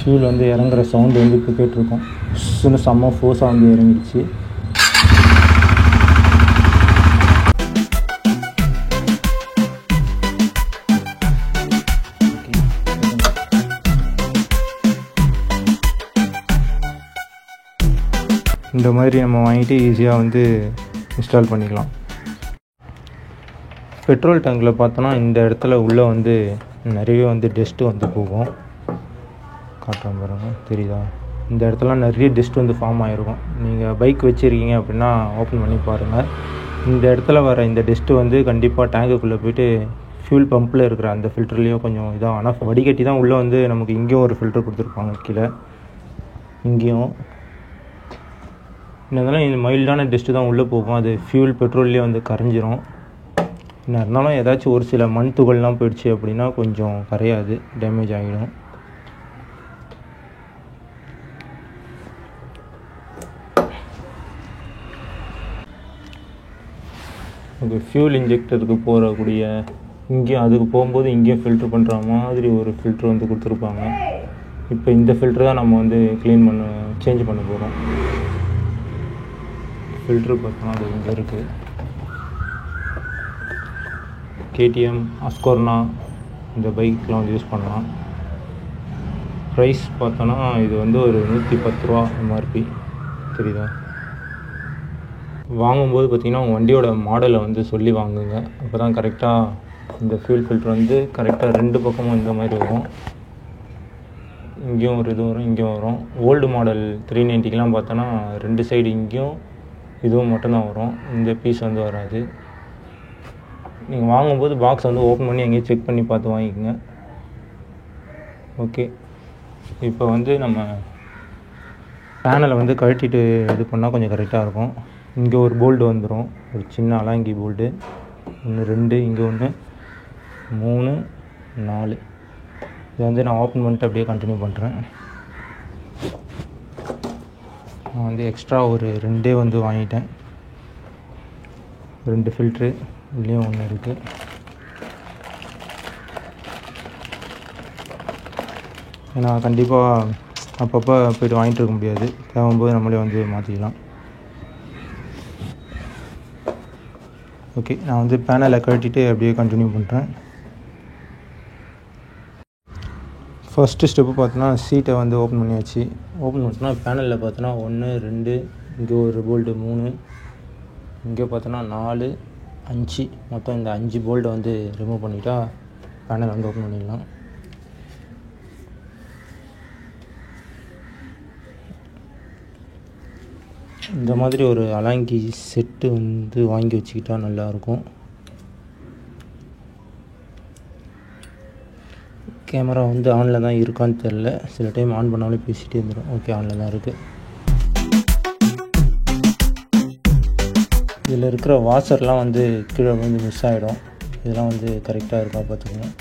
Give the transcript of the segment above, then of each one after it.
Fuel வந்து இறங்குற sound வந்து இப்போ கேட்டிருக்கோம். இன்னும் செம்ம ஃபோர்ஸாக வந்து இறங்கிடுச்சு. இந்த மாதிரி நம்ம வாங்கிட்டு ஈஸியாக வந்து இன்ஸ்டால் பண்ணிக்கலாம். பெட்ரோல் டேங்கில் பார்த்தோன்னா இந்த இடத்துல உள்ளே வந்து நிறைய வந்து டஸ்ட்டு வந்து போகும். காட்டுறேன் பாருங்க, தெரியுதா? இந்த இடத்துல நிறைய டஸ்ட் வந்து ஃபார்ம் ஆகிருக்கும். நீங்கள் பைக் வச்சுருக்கீங்க அப்படின்னா ஓப்பன் பண்ணி பாருங்கள். இந்த இடத்துல வர இந்த டஸ்ட்டு வந்து கண்டிப்பாக டேங்குக்குள்ளே போய்ட்டு ஃபியூல் பம்பில் இருக்கிற அந்த ஃபில்டர்லேயும் கொஞ்சம் இதாக, ஆனால் வடிகட்டி தான் உள்ளே வந்து நமக்கு இங்கேயும் ஒரு ஃபில்டர் கொடுத்துருப்பாங்க, கீழே இங்கேயும். இதெல்லாம் இந்த மைல்டான டஸ்ட்டு தான் உள்ளே போகும். அது ஃபியூல் பெட்ரோல்லேயே வந்து கரைஞ்சிரும். என்ன இருந்தாலும் ஏதாச்சும் ஒரு சில மண் துகள்லாம் போயிடுச்சு அப்படின்னா கொஞ்சம் கரையாது, டேமேஜ் ஆகிடும். ஓகே, ஃபியூல் இன்ஜெக்டருக்கு போகக்கூடிய இங்கேயும் அதுக்கு போகும்போது இங்கேயும் ஃபில்ட்ரு பண்ணுற மாதிரி ஒரு ஃபில்ட்ரு வந்து கொடுத்துருப்பாங்க. இப்போ இந்த ஃபில்ட்ரு தான் நம்ம வந்து சேஞ்ச் பண்ண போகிறோம். ஃபில்ட்ரு பார்த்தோம்னா அது இங்கே இருக்குது. கேடிஎம், அஸ்கோர்னா இந்த பைக்லாம் வந்து யூஸ் பண்ணலாம். ப்ரைஸ் பார்த்தோன்னா இது வந்து ஒரு 110 ரூபா எம்ஆர்பி, தெரியுதா? வாங்கும்போது பார்த்திங்கன்னா உங்கள் வண்டியோட மாடலை வந்து சொல்லி வாங்குங்க. அப்போ தான் கரெக்டாக இந்த ஃபியூல் ஃபில்ட்ரு வந்து கரெக்டாக 2 பக்கமும் இந்த மாதிரி வரும். இங்கேயும் ஒரு இது வரும், இங்கேயும் வரும். ஓல்டு மாடல் 390க்கெலாம் பார்த்தோன்னா 2 சைடு இங்கேயும் இதுவும் மட்டும்தான் வரும், இந்த பீஸ் வந்து வராது. நீங்கள் வாங்கும்போது பாக்ஸ் வந்து ஓப்பன் பண்ணி எங்கேயும் செக் பண்ணி பார்த்து வாங்கிக்கோங்க. ஓகே, இப்போ வந்து நம்ம பேனலை வந்து கழட்டிட்டு இது பண்ணால் கொஞ்சம் கரெக்டாக இருக்கும். இங்கே ஒரு போல்டு வந்துடும், ஒரு சின்ன அலாங்கி போல்டு. 1 2, இங்கே 1 3 4. இதை வந்து நான் ஓப்பன் பண்ணிட்டு அப்படியே கண்டினியூ பண்ணுறேன். நான் வந்து எக்ஸ்ட்ரா ஒரு 2 வந்து வாங்கிட்டேன். 2 ஃபில்ட்ரு, இதுலேயும் 1 இருக்குது. ஏன்னா கண்டிப்பாக அப்பப்போ போய்ட்டு வாங்கிட்டு இருக்க முடியாது, தேவைம்போது நம்மளே வந்து மாற்றிக்கலாம். ஓகே, நான் வந்து பேனலை கழட்டிட்டு அப்படியே கண்டினியூ பண்ணுறேன். ஃபஸ்ட்டு ஸ்டெப்பு பார்த்தோன்னா சீட்டை வந்து ஓப்பன் பண்ணியாச்சு. ஓப்பன் பண்ணிட்டோன்னா பேனலில் பார்த்தோன்னா 1 2, இங்கே ஒரு போல்டு 3, இங்கே பார்த்தோன்னா 4 5, மொத்தம் இந்த 5 போல்டை வந்து ரிமூவ் பண்ணிட்டா பேனல் வந்து ஓப்பன் பண்ணிடலாம். இந்த மாதிரி ஒரு அலாங்கி செட்டு வந்து வாங்கி வச்சுக்கிட்டா நல்லாயிருக்கும். கேமரா வந்து ஆனில் தான் இருக்கான்னு தெரில, சில டைம் ஆன் பண்ணாலும் பேசிகிட்டே இருந்துடும். ஓகே, ஆனில் தான் இருக்குது. இதில் இருக்கிற வாஷர்லாம் வந்து கீழே வந்து மிஸ் ஆகிடும். இதெல்லாம் வந்து கரெக்டாக இருக்கா பார்த்துக்கோங்க.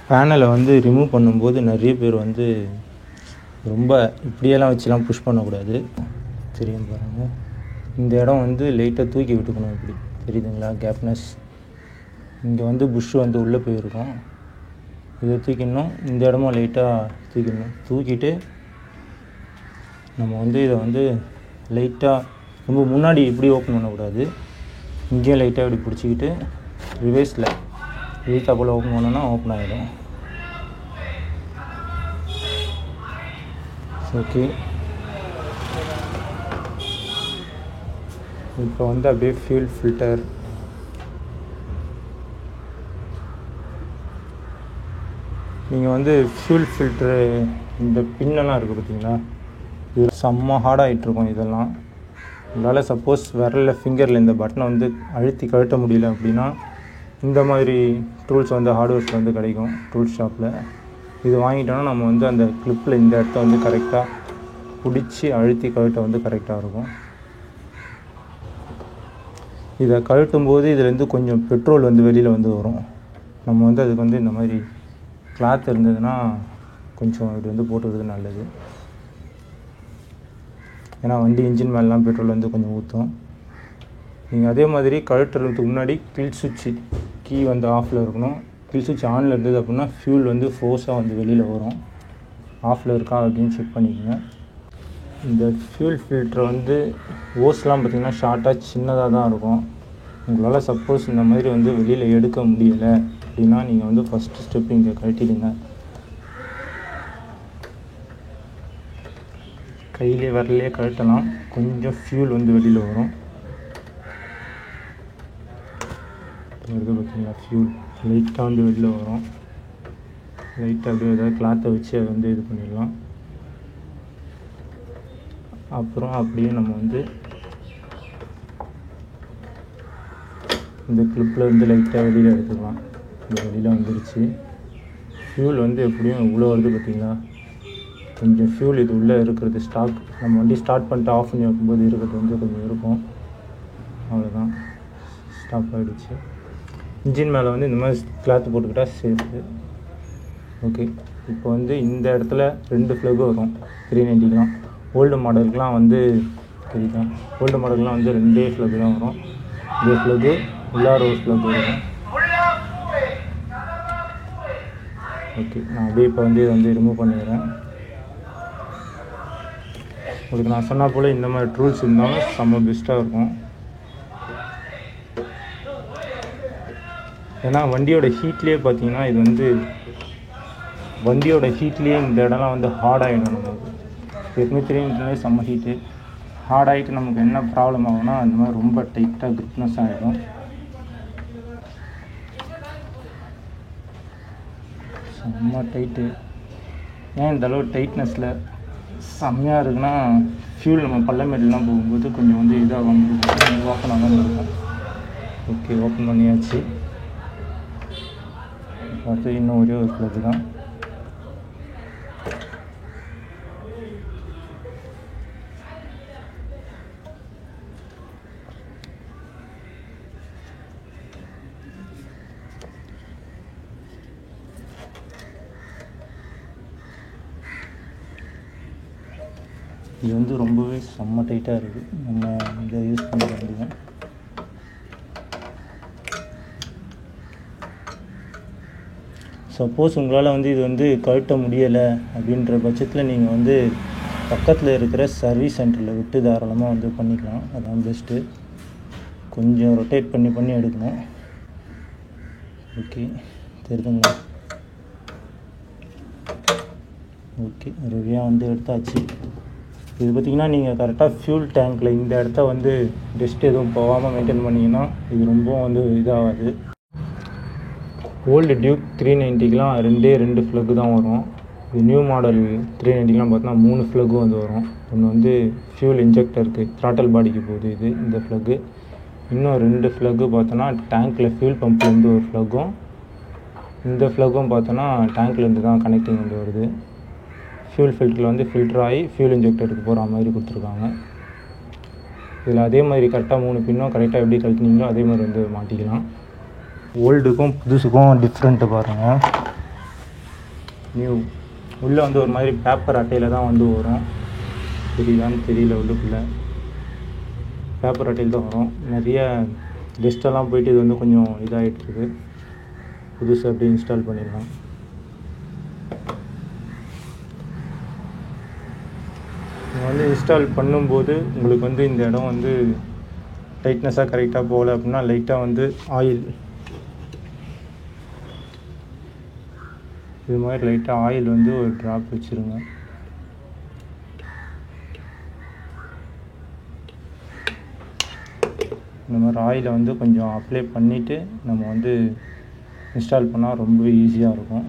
பேனலை வந்து ரிமூவ் பண்ணும்போது நிறைய பேர் வந்து ரொம்ப இப்படியெல்லாம் வச்சுலாம் புஷ் பண்ணக்கூடாது. தெரியும் பாருங்கள், இந்த இடம் வந்து லைட்டாக தூக்கி விட்டுக்கணும். இப்படி தெரியுதுங்களா? கேப்னஸ் இங்கே வந்து புஷ் வந்து உள்ளே போயிருக்கும், இதை தூக்கிடணும். இந்த இடமும் லைட்டாக தூக்கிடணும். தூக்கிட்டு நம்ம வந்து இதை வந்து லைட்டாக ரொம்ப முன்னாடி இப்படி ஓப்பன் பண்ணக்கூடாது. இங்கேயும் லைட்டாக இப்படி பிடிச்சிக்கிட்டு ரிவேர்ஸில் லைட்டாக போல் ஓப்பன் பண்ணோன்னா ஓப்பன் ஆகிடும். ஓகே, இப்போ வந்து அப்படியே ஃபியூல் ஃபில்டர் நீங்கள் வந்து ஃபியூல் ஃபில்ட்ரு இந்த பின்னெல்லாம் இருக்குது பார்த்தீங்களா, இது செம்ம ஹார்டாகிட்ருக்கும். இதெல்லாம் உங்களால் சப்போஸ் விரலில் ஃபிங்கரில் இந்த பட்டனை வந்து அழுத்தி கழட்ட முடியல அப்படின்னா இந்த மாதிரி டூல்ஸ் வந்து ஹார்ட்வேர்ஸில் வந்து கிடைக்கும் டூல் ஷாப்பில். இது வாங்கிட்டோன்னா நம்ம வந்து அந்த கிளிப்பில் இந்த இடத்த வந்து கரெக்டாக பிடிச்சி அழுத்தி கழட்ட வந்து கரெக்டாக இருக்கும். இதை கழட்டும் போது இதுலேருந்து கொஞ்சம் பெட்ரோல் வந்து வெளியில் வந்து வரும். நம்ம வந்து அதுக்கு வந்து இந்த மாதிரி கிளாத் இருந்ததுன்னா கொஞ்சம் இது வந்து போட்டுக்கிறது நல்லது. ஏன்னா வண்டி இன்ஜின் மேலாம் பெட்ரோல் வந்து கொஞ்சம் ஊற்றும். நீங்கள் அதே மாதிரி கழட்டுறதுக்கு முன்னாடி கில் சுவிட்சு கீ வந்து ஆஃபில் இருக்கணும். கில் சுவிட்ச் ஆனில் இருந்தது அப்படின்னா ஃபியூல் வந்து ஃபோர்ஸாக வந்து வெளியில் வரும். ஆஃபில் இருக்கா அப்படின்னு செக் பண்ணிக்கோங்க. இந்த ஃபியூல் ஃபில்ட்ரு வந்து ஓஸ்லாம் பார்த்திங்கன்னா ஷார்ட்டாக சின்னதாக தான் இருக்கும். உங்களால் சப்போஸ் இந்த மாதிரி வந்து வெளியில் எடுக்க முடியலை அப்படின்னா நீங்கள் வந்து ஃபஸ்ட்டு ஸ்டெப் இங்கே கழட்டிடுங்க. கையிலே வரலையே கழட்டலாம். கொஞ்சம் ஃபியூல் வந்து வெளியில் வரும். வருது பார்த்திங்களா, ஃபியூல் லைட்டாக வந்து வெளியில் வரும். லைட்டாக அப்படியே ஏதாவது கிளாத்தை வச்சு அதை வந்து இது பண்ணிடலாம். அப்புறம் அப்படியே நம்ம வந்து இந்த கிளிப்பில் வந்து லைட்டாக வெளியில் எடுத்துக்கலாம். இந்த வெளியில் வந்துடுச்சு. ஃபியூல் வந்து எப்படியும் இவ்வளோ வருது பார்த்திங்களா. கொஞ்சம் ஃபியூல் இது உள்ளே இருக்கிறது ஸ்டாக். நம்ம வண்டி ஸ்டார்ட் பண்ணிட்டு ஆஃப் பண்ணி வைக்கும்போது இருக்கிறது வந்து கொஞ்சம் இருக்கும். அவ்வளோதான், ஸ்டாப் ஆகிடுச்சு. இன்ஜின் மேலே வந்து இந்த மாதிரி கிளாத்து போட்டுக்கிட்டால் சேஃபு. ஓகே, இப்போ வந்து இந்த இடத்துல 2 ஃப்ளக் வரும் 390லாம். ஓல்டு மாடலுக்குலாம் வந்து தெரியுதா, ஓல்டு மாடலுக்குலாம் வந்து 2 ஃப்ளக் தான் வரும். இந்த ஃப்ளக்கு உள்ளார ஒரு ஃப்ளக் வரும். ஓகே, நான் அப்படியே இப்போ வந்து இதை வந்து ரிமூவ் பண்ணிடுறேன். உங்களுக்கு நான் சொன்னால் போல் இந்த மாதிரி டூல்ஸ் இருந்தாலும் செம்ம பெஸ்ட்டாக இருக்கும். ஏன்னா வண்டியோட ஹீட்லேயே பார்த்தீங்கன்னா இது வந்து வண்டியோட ஹீட்லேயே இந்த இடம்லாம் வந்து ஹார்டாகிடும். நமக்கு எப்பவுமே தெரியும் செம்ம ஹீட்டு ஹார்டாகிட்டு நமக்கு என்ன ப்ராப்ளம் ஆகும்னா இந்த மாதிரி ரொம்ப டைட்டாக கிரிப்னஸ் ஆகிடும். செம்ம டைட்டு. ஏன் இந்த அளவு டைட்னஸில் செம்மையாக இருக்குன்னா ஃபியூல் நம்ம பள்ளமேடுலாம் போகும்போது கொஞ்சம் வந்து இதாக வந்துருக்கும், ஓப்பன் ஆகாமல் இருக்கும். ஓகே, ஓப்பன் பண்ணியாச்சு. அடுத்து இன்னும் ஒரே ஒரு ஃப்ளக் தான். இது வந்து ரொம்பவே செம்ம டைட்டாக இருக்குது. நம்ம இதை யூஸ் பண்ண முடியும். சப்போஸ் உங்களால் வந்து இது வந்து கழட்ட முடியலை அப்படின்ற பட்சத்தில் நீங்கள் வந்து பக்கத்தில் இருக்கிற சர்வீஸ் சென்டரில் விட்டு தாராளமாக வந்து பண்ணிக்கலாம். அதான் பெஸ்ட்டு. கொஞ்சம் ரொட்டேட் பண்ணி எடுக்கணும். ஓகே, தெரியுதுங்களா? ஓகே, ரெடியாக வந்து எடுத்தாச்சு. இது பார்த்திங்கன்னா நீங்கள் கரெக்டாக ஃபியூல் டேங்க்கில் இந்த இடத்த வந்து டஸ்ட் எதுவும் போகாமல் மெயின்டைன் பண்ணிங்கன்னா இது ரொம்ப வந்து இதாகாது. ஓல்டு டியூக் 390க்கெலாம் 2 ஃப்ளக்கு தான் வரும். இது நியூ மாடல் 390க்கெலாம் பார்த்தோன்னா 3 ஃப்ளக்கு வந்து வரும். ஒன்று வந்து ஃபியூல் இன்ஜெக்டருக்கு த்ராட்டல் பாடிக்கு போகுது இது இந்த ஃப்ளக்கு. இன்னும் 2 ஃப்ளக்கு பார்த்தோன்னா டேங்க்கில் ஃபியூல் பம்ப்லேருந்து ஒரு ஃப்ளக்கும், இந்த ஃப்ளக்கும் பார்த்தோன்னா டேங்க்லேருந்து தான் கனெக்டிங் வந்து வருது. ஃபியூல் ஃபில்டரில் வந்து ஃபில்டர் ஆகி ஃபியூல் இன்ஜெக்டருக்கு போகிற மாதிரி கொடுத்துருக்காங்க. இதில் அதே மாதிரி கரெக்டாக 3 பின்னும் கரெக்டாக எப்படி கழட்டினீங்களோ அதே மாதிரி வந்து மாட்டிக்கலாம். ஓல்டுக்கும் புதுசுக்கும் டிஃப்ரெண்ட்டு பாருங்கள். நியூ உள்ளே வந்து ஒரு மாதிரி பேப்பர் அட்டையில் தான் வந்து வரும். தெரியுதான்னு தெரியல, உள்ளுக்குள்ளே பேப்பர் அட்டையில் தான் வரும். நிறைய டஸ்ட்டெல்லாம் போயிட்டு இது வந்து கொஞ்சம் இதாகிட்டுருக்கு. புதுசு அப்படி இன்ஸ்டால் பண்ணிடலாம். நீங்கள் வந்து இன்ஸ்டால் பண்ணும்போது உங்களுக்கு வந்து இந்த இடம் வந்து டைட்னஸாக கரெக்டாக போகலை அப்படின்னா லைட்டாக வந்து ஆயில் இது மாதிரி லைட்டாக ஆயில் வந்து ஒரு ட்ராப் வச்சுருங்க. இந்த மாதிரி ஆயிலை வந்து கொஞ்சம் அப்ளை பண்ணிவிட்டு நம்ம வந்து இன்ஸ்டால் பண்ணால் ரொம்ப ஈஸியாக இருக்கும்.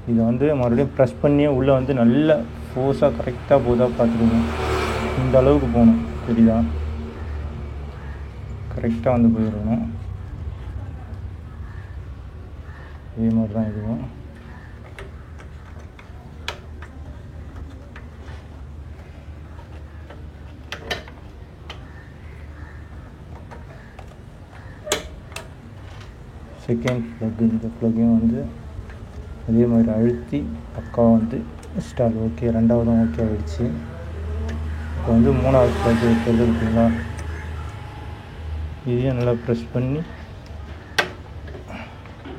இதை வந்து மறுபடியும் ப்ரெஸ் பண்ணியே உள்ளே வந்து நல்ல ஃபோர்ஸாக கரெக்டாக போதா பார்த்துருங்க. இந்த அளவுக்கு போகணும், தெரியுதா? கரெக்டாக வந்து போயிடணும். இதே மாதிரி தான் இதுவும். செகண்ட் ப்ளக், இந்த ப்ளக்கையும் வந்து அதே மாதிரி அழுத்தி பக்காவாக வந்து இன்ஸ்டால் ஓகே, ரெண்டாவதும் ஓகே ஆகிடுச்சு. இப்போ வந்து மூணாவது ப்ளக் வைக்கிறது இருக்குங்களா, இதையும் நல்லா ப்ரெஸ் பண்ணி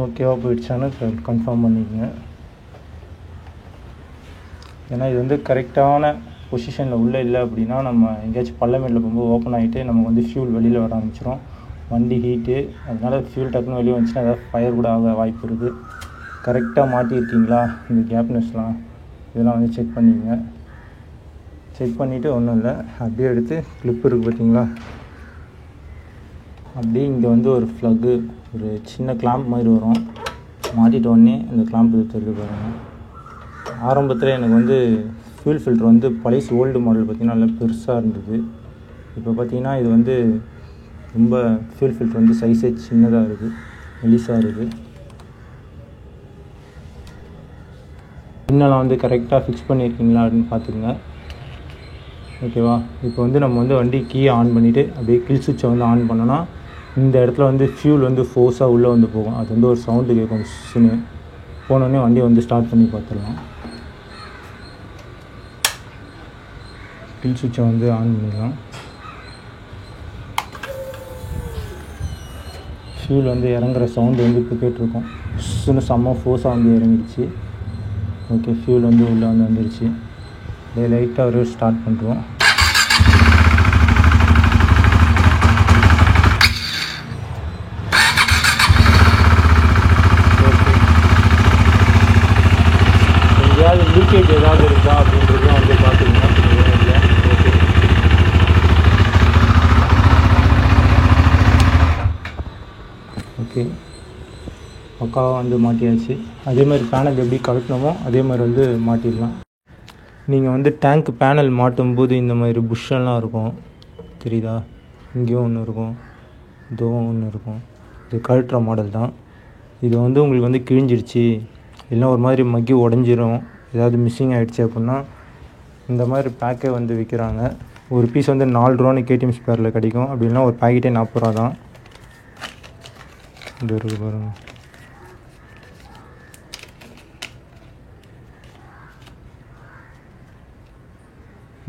ஓகேவா போயிடுச்சான்னு கன்ஃபார்ம் பண்ணிக்கோங்க. ஏன்னா இது வந்து கரெக்டான பொசிஷனில் உள்ளே இல்லை அப்படின்னா நம்ம எங்கேயாச்சும் பள்ளமேட்டில் போகும்போது ஓப்பன் ஆகிட்டு நமக்கு வந்து ஃபியூல் வெளியில் வர ஆரம்பிச்சிடும், வண்டி ஹீட்டு. அதனால் ஃபியூல் டக்குன்னு வெளியே வந்துச்சுன்னா ஏதாவது ஃபயர் கூட ஆக வாய்ப்பு இருக்குது. கரெக்டாக மாட்டியிருக்கீங்களா, இந்த கேப்னஸ்லாம் இதெல்லாம் வந்து செக் பண்ணிக்கங்க. செக் பண்ணிவிட்டு ஒன்றும் இல்லை, அப்படியே எடுத்து கிளிப் இருக்குது பார்த்தீங்களா, அப்படியே இங்கே வந்து ஒரு ஃப்ளக்கு, ஒரு சின்ன கிளாம்ப் மாதிரி வரும், மாட்டிட்ட உடனே இந்த கிளாம்ப் இது தெரிஞ்சு பாருங்கள். ஆரம்பத்தில் எனக்கு வந்து ஃபியூல் ஃபில்ட்ரு வந்து பழைய ஓல்டு மாடல் பார்த்திங்கன்னா நல்லா பெருசாக இருந்தது. இப்போ பார்த்திங்கன்னா இது வந்து ரொம்ப ஃபியூல் ஃபில்ட்ரு வந்து சைஸே சின்னதாக இருக்குது, மெலிசாக இருக்குது. இன்னெல்லாம் வந்து கரெக்டாக ஃபிக்ஸ் பண்ணியிருக்கீங்களா அப்படின்னு பார்த்துக்குங்க. ஓகேவா, இப்போ வந்து நம்ம வந்து வண்டி கீயை ஆன் பண்ணிவிட்டு அப்படியே கில் சுவிட்சை வந்து ஆன் பண்ணோன்னா இந்த இடத்துல வந்து ஃபியூல் வந்து ஃபோர்ஸாக உள்ளே வந்து போகும். அது வந்து ஒரு சவுண்டு கேட்கும், சுன்னு போனோடனே வண்டியை வந்து ஸ்டார்ட் பண்ணி பார்த்துடலாம். கில் சுவிட்சை வந்து ஆன் பண்ணிடலாம். ஃபியூல் வந்து இறங்குற சவுண்டு வந்து இப்போ கேட்டிருக்கோம், சுன்னு செம்ம ஃபோர்ஸாக வந்து இறங்கிடுச்சு. ஓகே, ஃபியூல் வந்து உள்ளே வந்து வந்துடுச்சு. அப்படியே லைட்டாக ஒரு ஸ்டார்ட் பண்ணுறோம். எங்கேயாவது லீக்கேஜ் ஏதாவது இருக்கா அப்படின்றதும் வந்து பார்த்துக்கணும். ஓகே, பக்காவாக வந்து மாட்டியாச்சு. அதே மாதிரி பேனல் எப்படி கழட்டணுமோ அதே மாதிரி வந்து மாட்டிடலாம். நீங்கள் வந்து டேங்க் பேனல் மாட்டும்போது இந்த மாதிரி புஷ்ஷெல்லாம் இருக்கும் தெரியுதா, இங்கேயும் ஒன்று இருக்கும், இதுவும் ஒன்று இருக்கும். இது கழட்டுற மாடல் தான். இது வந்து உங்களுக்கு வந்து கிழிஞ்சிருச்சு இல்லைனா ஒரு மாதிரி மக்கி உடஞ்சிரும், ஏதாவது மிஸ்ஸிங் ஆகிடுச்சு அப்படின்னா இந்த மாதிரி பேக்கே வந்து விற்கிறாங்க. ஒரு பீஸ் வந்து 4 ரூபான்னு கேடிஎம் ஸ்பேரில் கிடைக்கும். அப்படி இல்லைனா ஒரு பேக்கெட்டே 40 ரூபா தான். இது இருக்குது பாருங்கள்.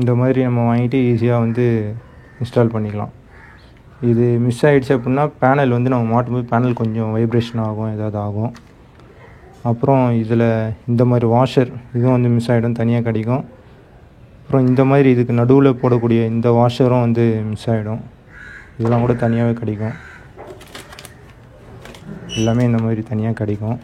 இந்த மாதிரி நம்ம வாங்கிட்டு ஈஸியாக வந்து இன்ஸ்டால் பண்ணிக்கலாம். இது மிஸ் ஆகிடுச்சு அப்படின்னா பேனல் வந்து நம்ம மாட்டும்போது பேனல் கொஞ்சம் வைப்ரேஷன் ஆகும், ஏதாவது ஆகும். அப்புறம் இதில் இந்த மாதிரி வாஷர் இதுவும் வந்து மிஸ் ஆகிடும், தனியாக கிடைக்கும். அப்புறம் இந்த மாதிரி இதுக்கு நடுவில் போடக்கூடிய இந்த வாஷரும் வந்து மிஸ் ஆகிடும், இதெல்லாம் கூட தனியாகவே கிடைக்கும். எல்லாமே இந்த மாதிரி தனியாக கிடைக்கும்.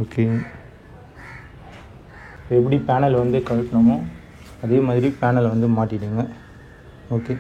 ஓகே, எப்படி பேனல் வந்து கழட்டணுமோ அதே மாதிரி பேனலை வந்து மாட்டிடுங்க. ஓகே.